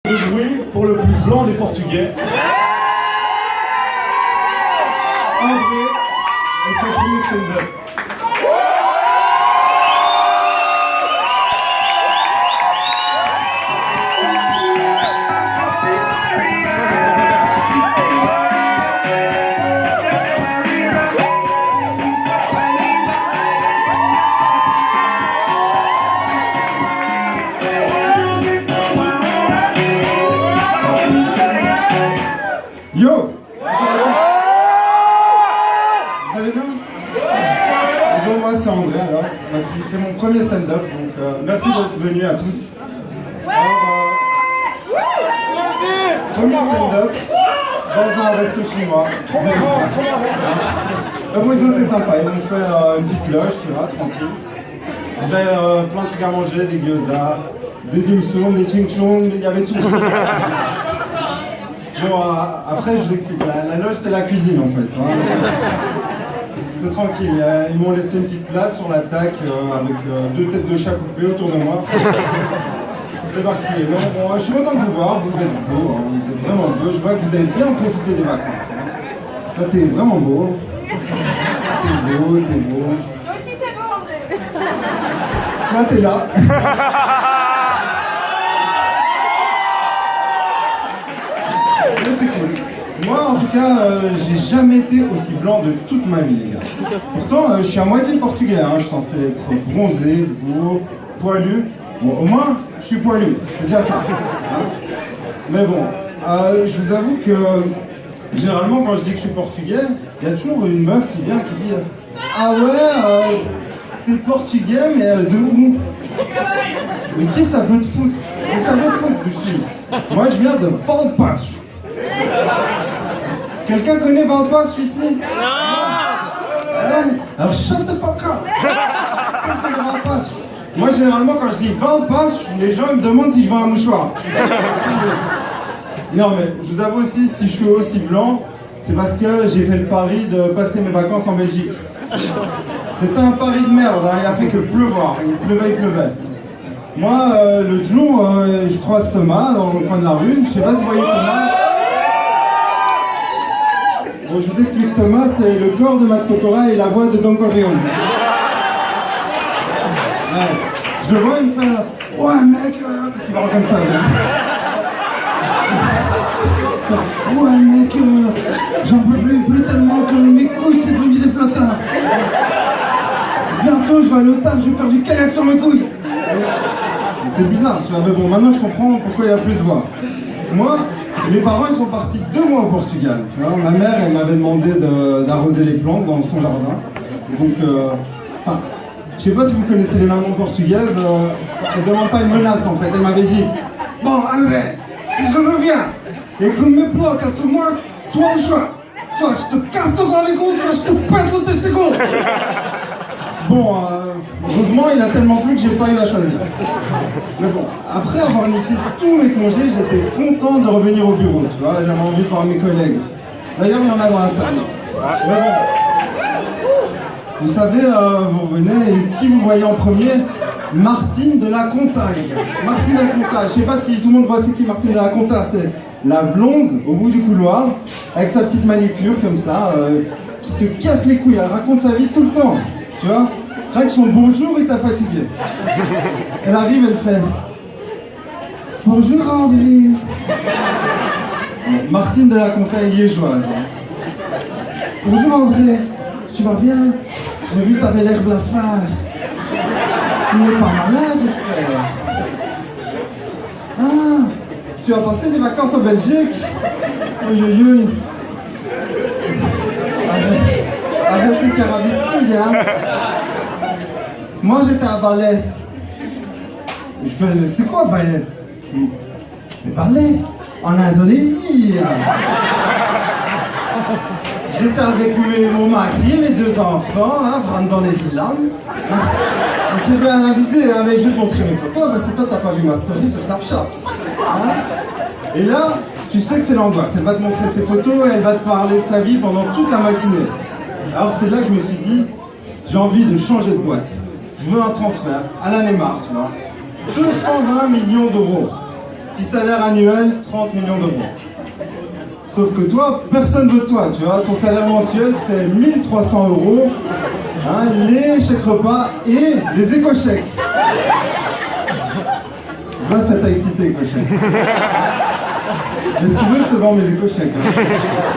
De bruit pour le plus blanc des Portugais. André et son premier stand-up. Yo! Vous allez bien? Bonjour, moi c'est André alors. C'est mon premier stand-up, donc merci d'être venus à tous. Premier stand-up dans un resto chinois. Bon, ils ont été sympas, ils m'ont fait une petite loge, tu vois, tranquille. J'ai plein de trucs à manger, des gyoza, des dim sum, des ching chong, il y avait tout. Bon, après, je vous explique. La loge, c'était la cuisine, en fait. Hein. C'était tranquille. Ils m'ont laissé une petite place sur la tac avec deux têtes de chat coupées autour de moi. C'est particulier. Bon, je suis content de vous voir. Vous êtes beaux. Hein. Vous êtes vraiment beaux. Je vois que vous avez bien profité des vacances. Hein. Toi, t'es vraiment beau. T'es beau, t'es beau. Toi aussi, t'es beau, André. Toi, t'es là. C'est cool. Moi, en tout cas, j'ai jamais été aussi blanc de toute ma vie, les gars. Pourtant, je suis à moitié portugais, hein. Je suis censé être bronzé, beau, poilu. Bon, au moins, je suis poilu. C'est déjà ça. Hein. Mais bon, je vous avoue que généralement, quand je dis que je suis portugais, il y a toujours une meuf qui vient qui dit ah ouais, t'es portugais, mais de où? Mais qu'est-ce que ça veut te foutre? Qu'est-ce que ça veut te foutre dessus? Moi, je viens de Valpaço. Quelqu'un connaît Valpaço ici? Non. Alors shut the fuck up. Moi généralement quand je dis Valpaço, les gens me demandent si je veux un mouchoir. Non mais je vous avoue aussi, si je suis aussi blanc, c'est parce que j'ai fait le pari de passer mes vacances en Belgique. C'était un pari de merde, hein. Il a fait que pleuvoir, il pleuvait. Moi, l'autre jour, je croise Thomas dans le coin de la rue, je sais pas si vous voyez Thomas. Bon, je vous explique, Thomas, c'est le corps de Matt Pokora et la voix de Don Corleone. Ouais. Je le vois, il me fait ouais mec, parce qu'il parle comme ça. Ouais mec, j'en peux plus tellement que mes couilles c'est devenu des flotteurs. Bientôt je vais aller au taf, je vais faire du kayak sur mes couilles. C'est bizarre, tu vois, mais bon, maintenant je comprends pourquoi il y a plus de voix. Moi, mes parents ils sont partis 2 mois au Portugal. Tu vois, ma mère elle m'avait demandé d'arroser les plantes dans son jardin. Donc, enfin, je sais pas si vous connaissez les mamans portugaises, elles demandent pas une menace en fait. Elle m'avait dit bon, André, si je reviens et qu'on me bloque à ce mois, soit le choix. Soit je te casse dans les côtes, soit je te pète le testicule. Bon, heureusement, il a tellement plu que j'ai pas eu à choisir. Mais bon, après avoir niqué tous mes congés, j'étais content de revenir au bureau, tu vois, j'avais envie de voir mes collègues. D'ailleurs, il y en a dans la salle. Mais bon, vous savez, vous revenez, et qui vous voyez en premier? Martine de la Contaille. Martine de la Contaille, je sais pas si tout le monde voit c'est qui Martine de la Contaille, c'est la blonde au bout du couloir, avec sa petite manucure comme ça, qui te casse les couilles, elle raconte sa vie tout le temps. Tu vois, rien que son bonjour, il t'a fatigué. Elle arrive, elle fait bonjour André. Martine de la Contaille liégeoise. Bonjour André, tu vas bien? J'ai vu que t'avais l'air blafard. Tu n'es pas malade, frère? Ah, tu as passé des vacances en Belgique? Oui, oui, oui. Arrête tes carabistouilles, hein. Moi j'étais à Balai. Je fais, c'est quoi Balai? Mais Balai, en Indonésie. J'étais avec mon mari, mes 2 enfants, hein, Brandon et Dylan. On s'est bien amusé, hein, mais je vais te montrer mes photos parce que toi t'as pas vu ma story sur Snapchat. Hein. Et là, tu sais que c'est l'angoisse. Elle va te montrer ses photos et elle va te parler de sa vie pendant toute la matinée. Alors c'est là que je me suis dit, j'ai envie de changer de boîte. Je veux un transfert à la Neymar, tu vois. 220 millions d'euros. petit salaire annuel, 30 millions d'euros. Sauf que toi, personne ne veut de toi, tu vois. Ton salaire mensuel, c'est 1300 euros, hein, les chèques repas et les éco-chèques. Je vois, ça t'a excité, éco-chèques. Mais si tu veux, je te vends mes éco-chèques. Hein.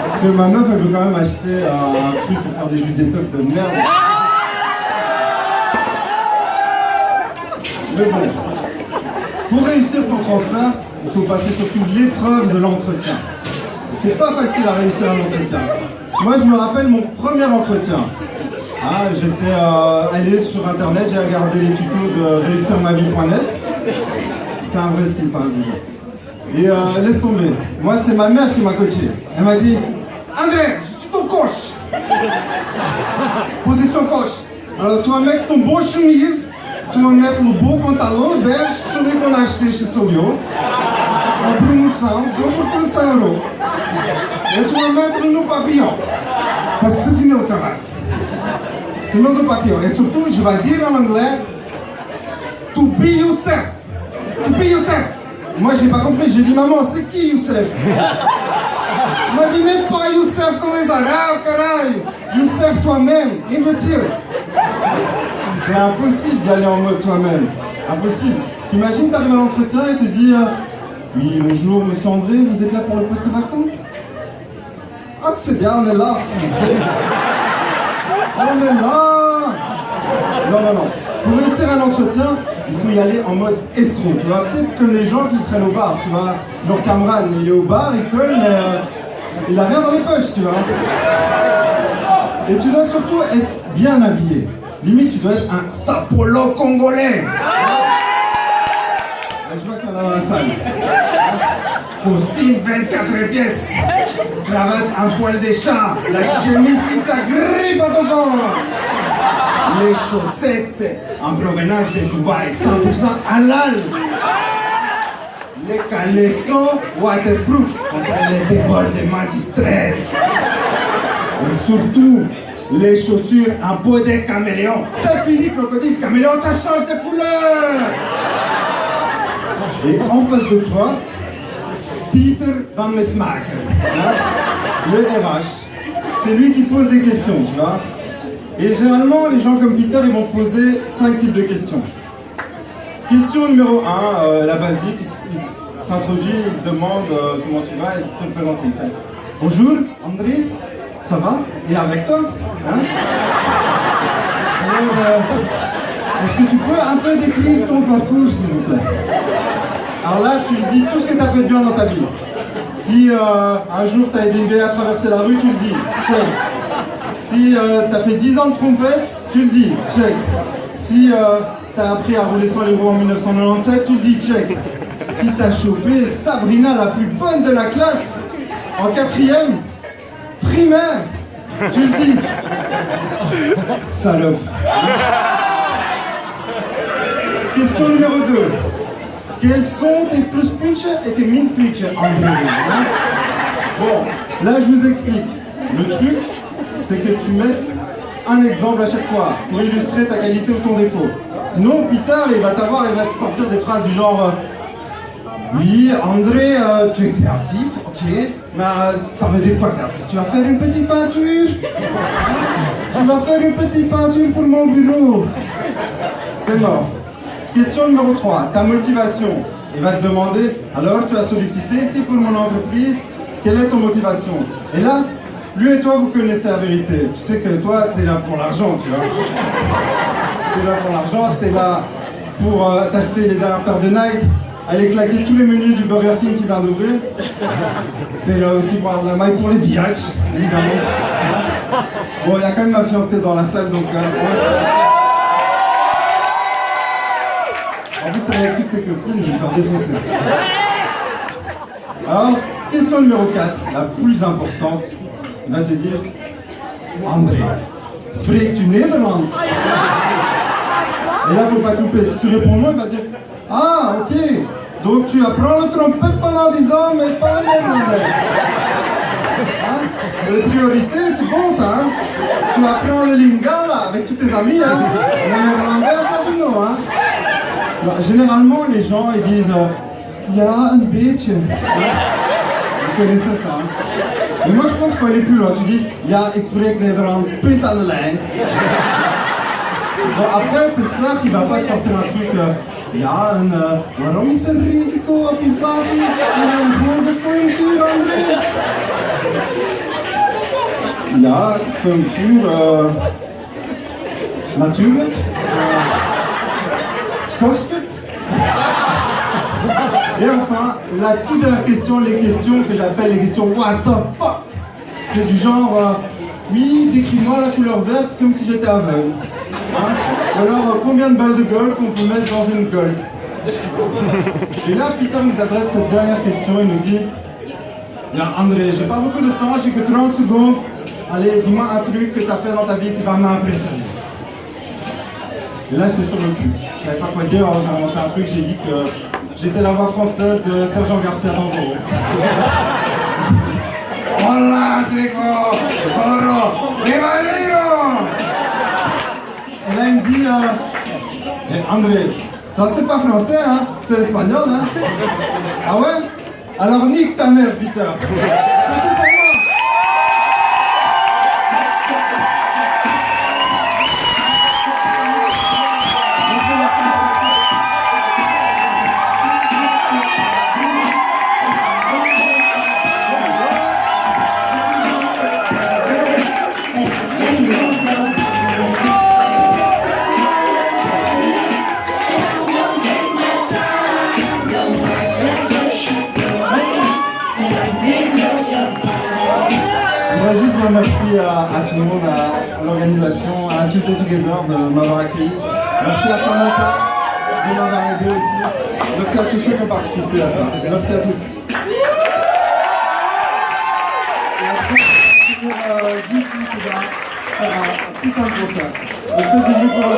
Parce que ma meuf, elle veut quand même acheter un truc pour faire des jus détox de merde. Mais bon, pour réussir ton transfert, il faut passer surtout l'épreuve de l'entretien. C'est pas facile à réussir un entretien. Moi, je me rappelle mon premier entretien. Ah, j'étais allé sur internet, j'ai regardé les tutos de réussirmavie.net. C'est un vrai site, hein, je vous jure. Et laisse tomber. Moi, c'est ma mère qui m'a coaché. Elle m'a dit, André, je suis ton coach. Position coach. Alors, tu vas mettre ton beau chemise, tu vas mettre le beau pantalon beige, celui qu'on a acheté chez Solio, en promotion, 2 pour 35 €. Et tu vas mettre nos papillons. Parce que c'est fini le cravate. C'est nos papillons. Et surtout, je vais dire en anglais, to be yourself. To be yourself. Moi, j'ai pas compris. J'ai dit, maman, c'est qui Youssef? Elle m'a dit, même pas Youssef comme les Arabes, caralho. Youssef toi-même, imbécile. C'est impossible d'y aller en mode toi-même. Impossible. T'imagines, t'arrives à l'entretien et te dis, oui, bonjour, monsieur André, vous êtes là pour le poste vacant? Ah, c'est bien, on est là. On est là. Non. Pour réussir un entretien, il faut y aller en mode escroc, tu vois. Peut-être comme les gens qui traînent au bar, tu vois. Genre Cameron, il est au bar, il colle, mais il a rien dans les poches, tu vois. Et tu dois surtout être bien habillé. Limite, tu dois être un sapolo congolais. Je vois qu'il y en a dans la salle. Costume 24 pièces, cravate en poil de chat, la chemise qui s'agrippe à ton corps, les chaussettes en provenance de Dubaï, 100% halal, les caleçons waterproof contre les débordements du stress, et surtout les chaussures en peau de caméléon. C'est fini, crocodile, caméléon, ça change de couleur. Et en face de toi, Peter Van Mesmaker, hein, le RH, c'est lui qui pose des questions, tu vois. Et généralement, les gens comme Peter, ils vont poser 5 types de questions. Question numéro 1, la basique, il s'introduit, il te demande comment tu vas et te présenter. Il fait bonjour, André, ça va? Il est avec toi, hein? Alors, est-ce que tu peux un peu décrire ton parcours, s'il vous plaît? Alors là, tu lui dis tout ce que tu as fait de bien dans ta vie. Si un jour tu as aidé une vieille à traverser la rue, tu le dis, check. Si tu as fait 10 ans de trompette, tu le dis, check. Si tu as appris à rouler sur les roues en 1997, tu le dis, check. Si tu as chopé Sabrina, la plus bonne de la classe, en 4e, primaire, tu le dis. Salope. Question numéro 2. Quels sont tes plus pictures et tes min pictures, André, hein? Bon, là je vous explique. Le truc, c'est que tu mettes un exemple à chaque fois pour illustrer ta qualité ou ton défaut. Sinon, Peter, il va t'avoir, il va te sortir des phrases du genre oui, André, tu es créatif, ok, mais ça veut dire quoi créatif? Tu vas faire une petite peinture? Hein? Tu vas faire une petite peinture pour mon bureau? C'est mort. Question numéro 3, ta motivation. Il va te demander, alors tu as sollicité ici pour mon entreprise, quelle est ton motivation? Et là, lui et toi, vous connaissez la vérité. Tu sais que toi, t'es là pour l'argent, tu vois. T'es là pour l'argent, t'es là pour t'acheter les dernières paires de Nike, aller claquer tous les menus du Burger King qui vient d'ouvrir. T'es là aussi pour avoir de la maille pour les biatchs, évidemment. Bon, il y a quand même ma fiancée dans la salle, donc... En plus, avec toutes ses copines, je vais me faire défoncer. Alors, question numéro 4, la plus importante. Il va te dire, André, spreekt u Nederlands? Et là, faut pas couper. Si tu réponds non, il va dire, ah, ok, donc tu apprends le trompette pendant 10 ans, mais pas le néerlandais. Hein? Les priorités, c'est bon ça, hein? Tu apprends le lingala avec tous tes amis, hein? Le néerlandais, ça c'est non, hein? Bah, généralement, les gens ils disent Ja, un beetje. Vous connaissez ça, hein? Mais moi je pense qu'il faut aller plus loin. Tu dis, ja, ik spreek Nederlands, punt aan de lijn. Bon, après, t'espères qu'il va pas te sortir un truc. Ja, en waarom is er risico op inflatie in een hoge conjunctuur, André? Ja, conjunctuur, natuurlijk. Schofskip. Et enfin, la toute dernière question, les questions que j'appelle les questions what the fuck. C'est du genre, oui, décris-moi la couleur verte comme si j'étais aveugle. Hein? Ou alors, combien de balles de golf on peut mettre dans une golf? Et là, Peter nous adresse cette dernière question et nous dit, bien André, j'ai pas beaucoup de temps, j'ai que 30 secondes. Allez, dis-moi un truc que t'as fait dans ta vie qui va m'impressionner. Et là, j'étais sur le cul. Je savais pas quoi dire, alors j'ai inventé un truc, j'ai dit que j'étais la voix française de Sergent Garcia dans Zorro. Hola, chico! Zorro! Bienvenido! Et là, il me dit, André, ça c'est pas français, hein? C'est espagnol, hein? Ah ouais? Alors nique ta mère, Peter! C'est tout pour moi! Je voudrais juste dire merci à tout le monde, à l'organisation, à Tuesday Together de m'avoir accueilli. Merci à Samantha de m'avoir aidé aussi. Merci à tous ceux qui ont participé à ça. Merci à tous. Et après, on va finir Juicy qui va faire un putain de concert. Le fait de mieux pour la